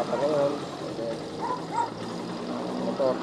Papa ngayon. Motor.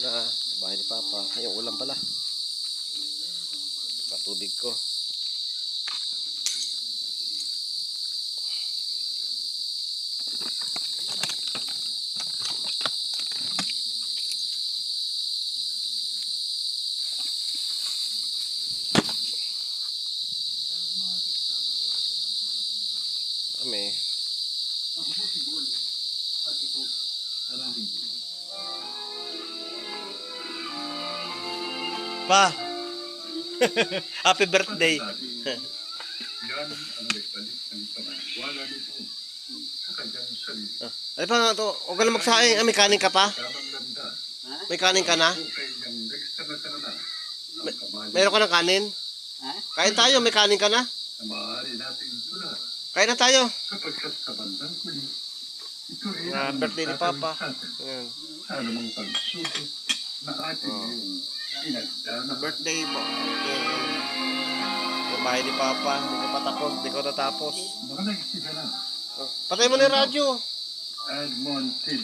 Na, bahay ni Papa. Yung ulam pala. Patubig ko. Kami. Pa! Happy birthday! Ay pa, to, huwag ka na magsaing. May kanin ka pa? May kanin ka na? Meron ka ng kanin? Kain tayo, may kanin ka na? Kain na tayo. Birthday ni Papa. Ayan. Birthday po. Yung bahay ni Papa. Hindi ko pa tapos. Hindi ko natapos. Patay mo na yung radyo.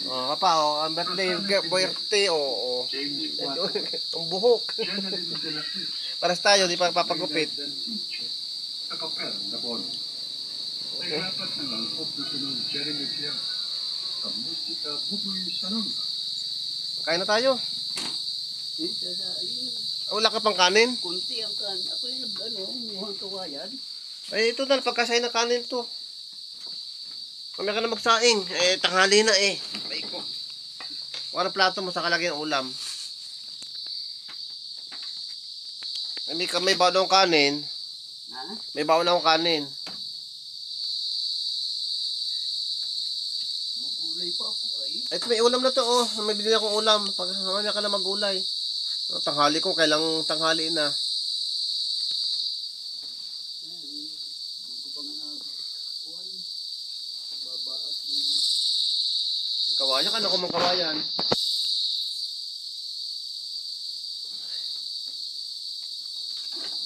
Papa, ang birthday, ang buhok. Paras tayo, di pa papagupit. Kain na tayo. Wala ka pang kanin? Kunti ang kan. Ako yung nag-ano, muhang kawayan. Ay, ito na, pagkasahin ng kanin to. Kami ka na magsaing. Eh, tanghali na eh. Ay ko. Kung ano plato mo sa kalagay ng ulam. Ay, may baon akong kanin. Ha? May baon akong kanin. Magulay pa ako ay. Ito, may ulam na to oh. May binili akong ulam. Pag mamaya ka na magulay. Tanghali ko, kailang tanghali na. Hindi ko pa nga nakakuhan. Babaas yung... Kawayan ka na kung kawayan.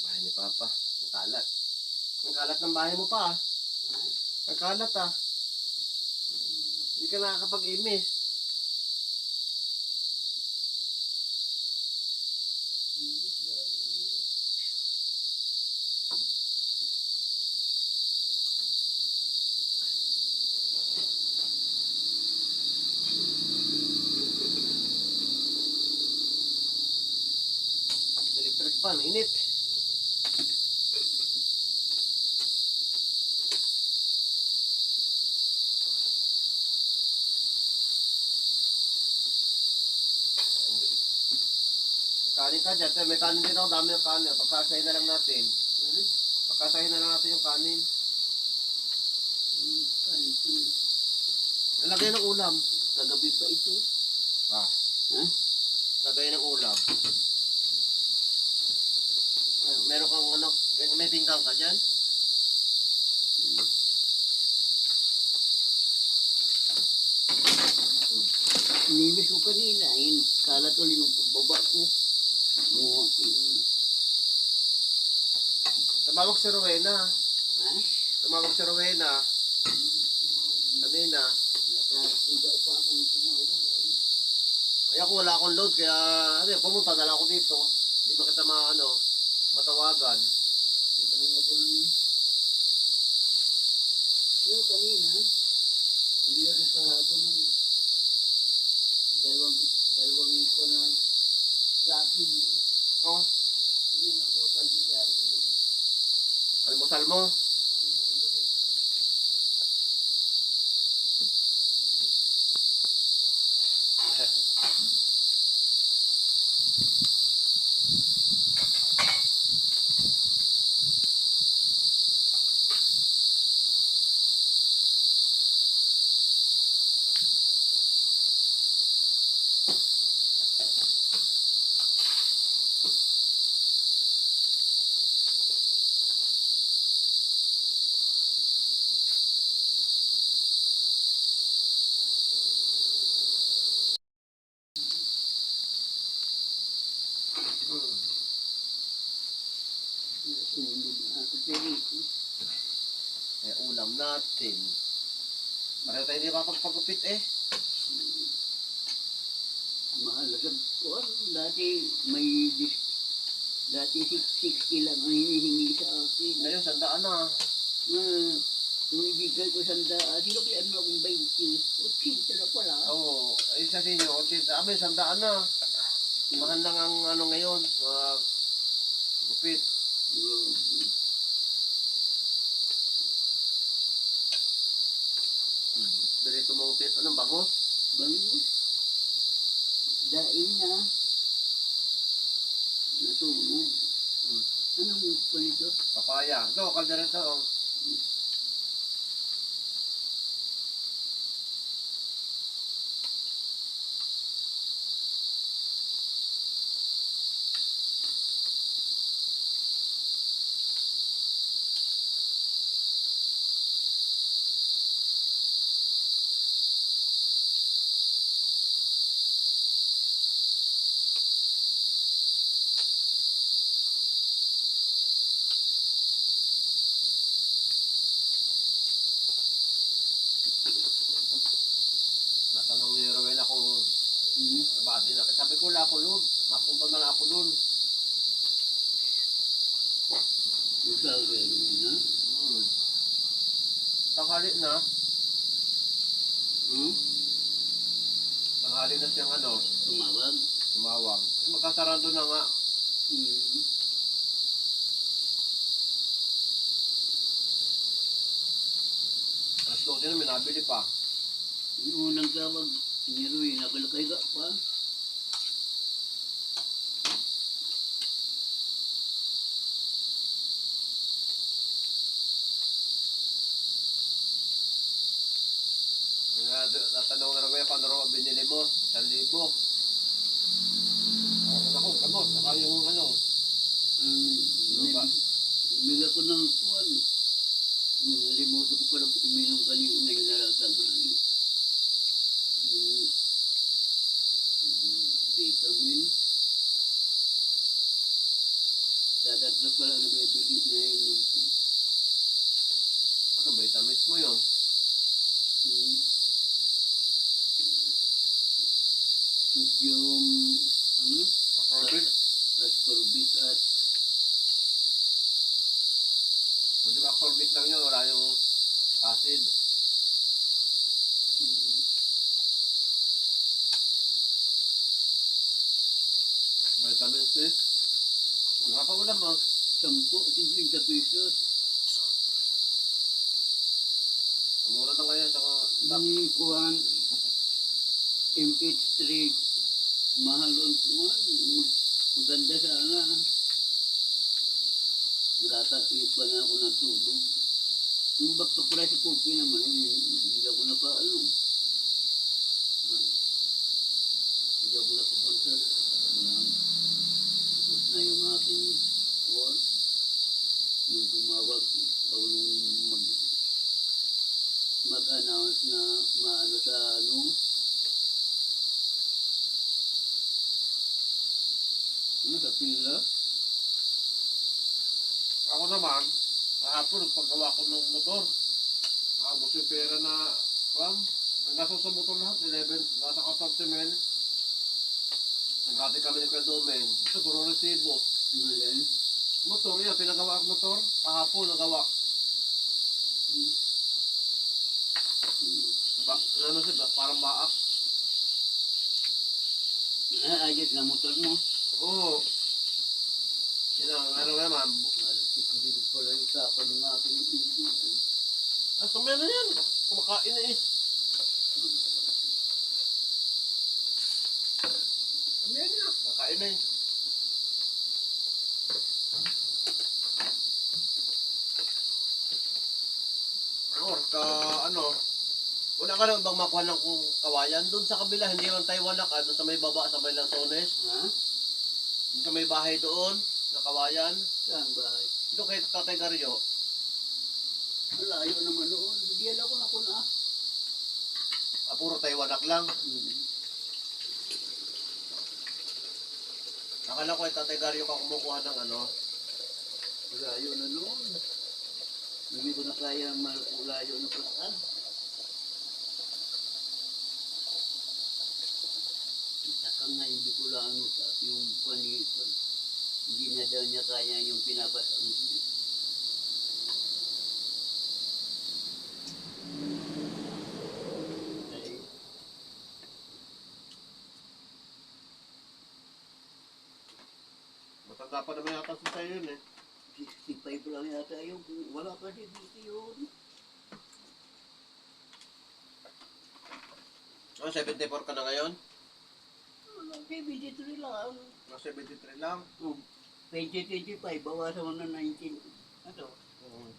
Bahay ni Papa. Ang kalat. Ang kalat ng bahay mo pa ah. Ha? Ang kalat ah. Hindi ka nakakapag-imis. Electric fan, init. Kanin ka dyan. May kanin din ako. Dami ng kanin. Pagkasahin na lang natin. Ha? Pagkasahin na lang natin yung kanin. Yung kanto. Nalagay ng ulam. Kagabi pa ito. Ah. Ha? Lagay ng ulam. Meron kang ano, may pinggang ka dyan? Inimis ko kanina. Yung kalat ulit ng pagbaba ko. Muha ko. Tumawag si Rowena. Ha? Tumawag si Rowena. Kanina. Nakahiga pa akong tumawag ay. Ay ako wala akong load kaya ano, pumunta na lang ako dito. Hindi ba kita matawagan. Natawa ko lang. Yung kanina, hindi ako kahapon ng dalawang iko na rakin. Oh, Yan ang kapalbidari. almusal mo. Sunod na ako perito. Kaya ulam natin. Pareho tayo hindi makapagpagupit eh. Mahalaga ko. Dati may dati 60 lang ang hinihingi sa akin. Ngayon, sandaan na. Nung ibigay ko sandaan, sinuklian mo akong 20. 80 na pala. Oo, isa sa inyo. Amin, sandaan na. Mahal lang ang ano ngayon. Gupit. Dito mong anong bangos? Bangus. Daing na. Nasunog. Anong palito? Papaya. Ito, kaldereta. Oh. Natanong ni Rowena kung nabati na. Sabi ko, wala ako doon. Napunta na lang ako doon. Ikaw rin na? Tanghali na. Hmm? Tanghali na siyang ano, Tumawag? tumawag. Magkasarado na nga. Hmm. Alas 12 na, may nabili pa. Yung unang tawag, niruwi, nakalakay ka pa. Natanong na rin ko yan, paano raw binili mo? 1,000. Ako, kamot, saka yung ano. Ano ba? Bumila ko ng kuwan. Nalimutan ko pala uminom kanina ngayon na lang tanghali. Yung vitamin. Tatatlo pala na bibili na inom ko. Ano, vitamins mo yun? Yung sodium, ano? Ascorbate? Ascorbate at Kung di ba ascorbate lang yun, wala yung acid. um, Vitamins C. Wala pa ulam mo. 50 pesos. Mura na ngayon, saka Yung kuwan, MH3, mahal ang kuwan. Maganda sana. Nakakait pa na ako ng tulog. Yung back to price coffee naman, hindi ako napaano. Hindi ako nakakonser. Tapos na yung aking kuwan. Nung tumawag, ako nung mag-announce na maano sa ano. Ano sa pila? ako naman, kahapon nagpagawa ko ng motor. Abot yung pera na, naggastos sa motor lahat, 11, nasa 14 mil. Naghati kami ni Kuya Domen. Ito, puro resibo. Ano yan? Motor yan, pinagawa ang motor. Kahapon nagawa. Ano siya, parang baak. Ayos na motor mo. Oo. Yan ang, ano naman. Malasik ko dito pala yung tapa ng aking ipuan. Ah, kumaya na yan. Kumakain na eh. Kumaya na. Kakain na eh. Ano, wala ka na bang makuha ng kawayan? Doon sa kabila, hindi man tayo wala ka. Doon sa may baba, sa may Lanzones. Ha? Doon sa may bahay doon, na kawayan. Saan bahay? Doon kay Tatay Garyo. Malayo naman noon. Hindi alam ko na ako na. Puro Taiwanak lang. Akala ko kay Tatay Garyo ka kumukuha ng ano. Malayo na noon. Hindi ko na kaya malayo na pasan. Saka nga hindi ko lang ano sa yung panikon. Hindi na daw niya kaya yung pinapasang. Ay, Matanda pa naman yata sa tayo yun eh. 65 lang yata yung wala pa din dito yun. Oh, 74 ka na ngayon? 73 lang. Mga 73 lang. 2025, bawasan mo na 19. Ano? Oo.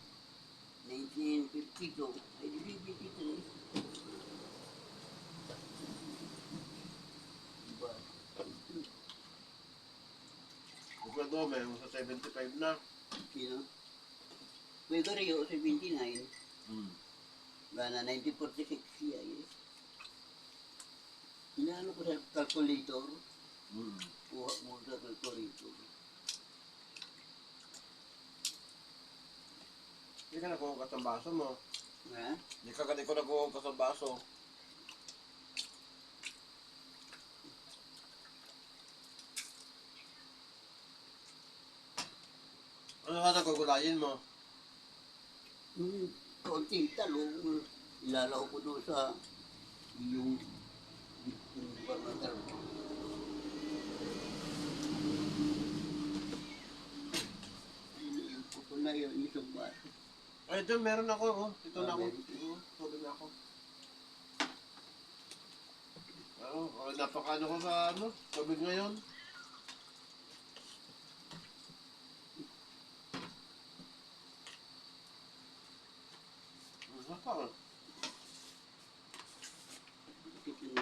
1952. Ay, di 53. Diba? Kuya Dome, sa 75 na. Sino? May Garyo, 79. Gana, 1946 siya eh. Inaano ko sa calculator. Kuha mo sa calculator. Hindi ka nagkuhugas ng baso mo. Ha? Hindi ka ganito nagkuhugas ng baso. Ano ka nagugulayin mo? Konting talong. Ilalaw ko doon sa yung barnatar. kwarto. Ay, ito meron ako, oh. Ito na ako. Meron. Tubig na ako. Napakaano ko sa tubig ngayon. Masarap. Bakit yung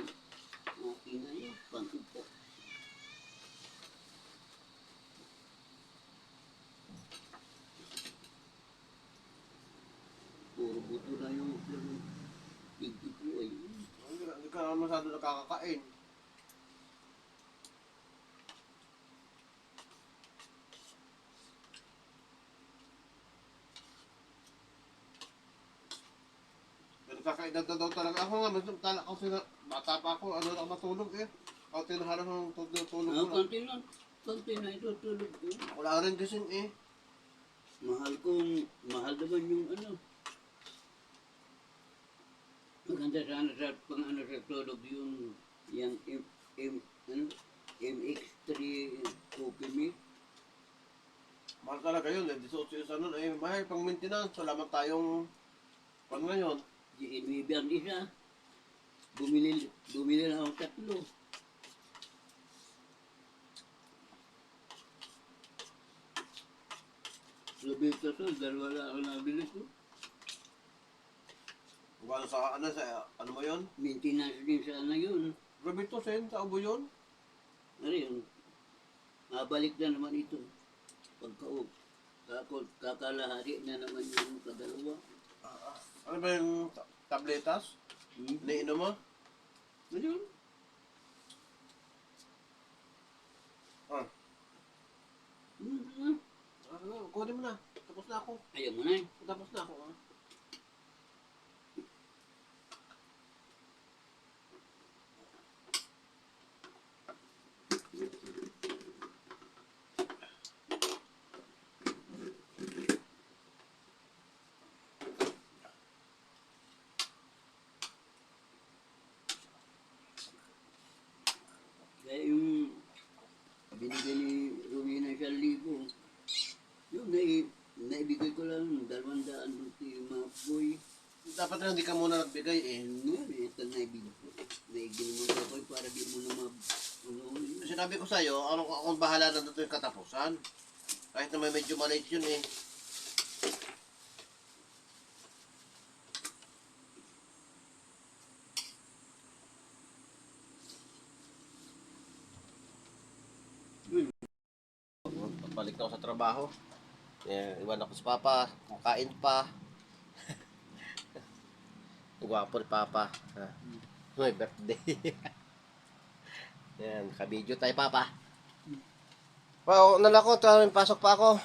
aking ngayon, pang-upo. Puro buto na yung tigit ko ay. Hindi ka naman masyado nakakakain. Nagkakaedad na daw talaga. Ako nga, kasi bata pa ako, ano na ako matulog eh. Kaunti na harap ng tulog ko lang. Konti na itutulog ko. Wala rin kasi eh. Mahal naman yung ano. Maganda sana sa pang-ano sa tulog yung MX3 Coffee Mate. Mahal talaga yun eh. 18 isa nun eh. Mahal pang maintenance. Wala man tayong pang ngayon. GNB ang isa. Bumili na ako 3. Sabi ko to, 2 na ako nabili ko. Kung sa ano mo yun? Maintenance din sana yun. Grabe to, Sen. Sa ubo yun. Ano yun? Mabalik na naman ito. Pagka-up. Kakalahari na naman yung kadalawa. Ano ba yung tabletas? Iniinom mo? Ano yun? Ah. Kunin mo na. Tapos na ako. Ayaw mo na eh. Tapos na ako. Kaya yung binigay ni Rumi ng 1,000, yung naibigay ko lang 200 doon si Mapoy. Dapat na hindi ka muna nagbigay eh. Ito naibigay ko. Naigil mo na ako para di mo na Sinabi ko sa'yo, akong bahala na dito yung katapusan. Kahit naman medyo maliit yun eh. Balik na ako sa trabaho. Iwan ako sa papa. Kain pa. Gwapo ni papa. May birthday. Yan, kabidyo tayo papa. Wow, nalako, pasok pa ako.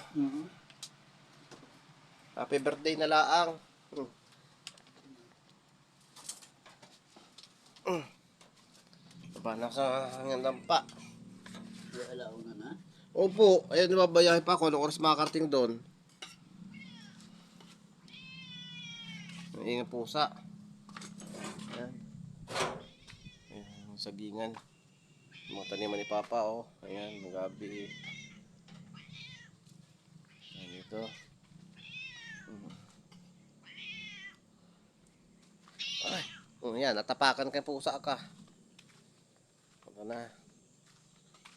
Happy birthday na laang. Baba na sa hanggang lampa. Alaw na na. Opo, ayun nababayahe pa ako. Anong oras makakarating doon? Ang ingang pusa. Ayan. Ayan, sagingan. Mga taniman ni Papa, oh. Ayan, magabi. Ayan ito. Ay, yan, natapakan kay pusa ka. Ano na?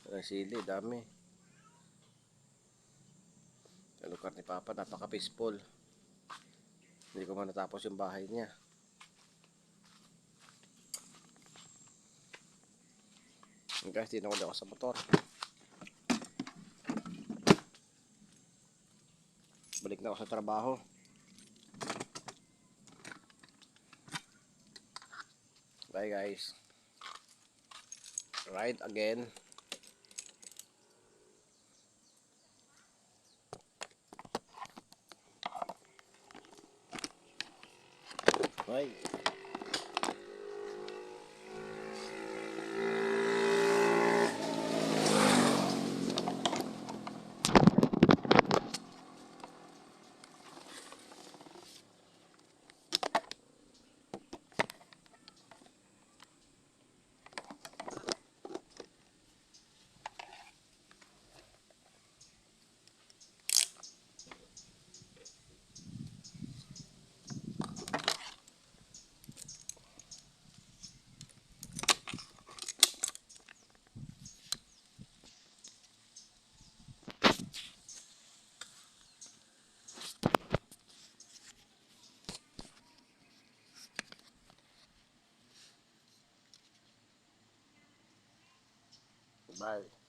Ang sili, dami. Ang lugar ni Papa, napaka-peaceful. Hindi ko man natapos yung bahay niya. Guys, tinawag ako sa motor. Balik na ako sa trabaho. Bye guys. Ride again. Bye. Bye.